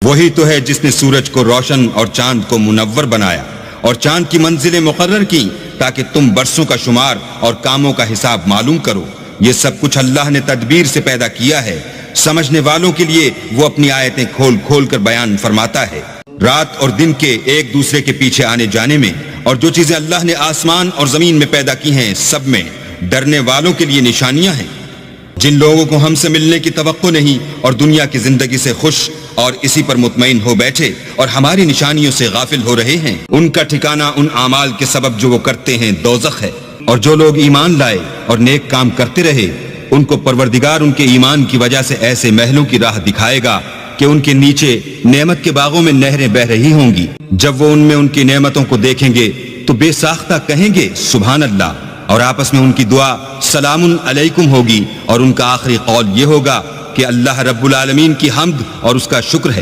वही तो है जिसने सूरज को रोशन और चांद को मुनव्वर बनाया और चांद की मंजिलें मुकर्रर की ताकि तुम बरसों का शुमार और कामों का हिसाब मालूम करो। ये सब कुछ अल्लाह ने तदबीर से पैदा किया है। समझने वालों के लिए वो अपनी आयतें खोल खोल कर बयान फरमाता है। रात और दिन के एक दूसरे के पीछे आने जाने में और जो चीजें अल्लाह ने आसमान और जमीन में पैदा की हैं, सब में डरने वालों के लिए निशानियां हैं। जिन लोगों को हमसे मिलने की तवक्को नहीं और दुनिया की जिंदगी से खुश और इसी पर मुतमईन हो बैठे और हमारी निशानियों से गाफिल हो रहे हैं, उनका ठिकाना उन आमाल के सबब जो वो करते हैं दोज़ख है। और जो लोग ईमान लाए और नेक काम करते रहे, उनको परवरदिगार उनके ईमान की वजह से ऐसे महलों की राह दिखाएगा कि उनके नीचे नेमत के बागों में नहरें बह रही होंगी। जब वो उनमें उनकी नेमतों को देखेंगे तो बेसाख्ता कहेंगे सुभान अल्लाह, और आपस में उनकी दुआ सलामुन अलैकुम होगी और उनका आखिरी कौल ये होगा कि अल्लाह रब्बुल आलमीन की हम्द और उसका शुक्र है।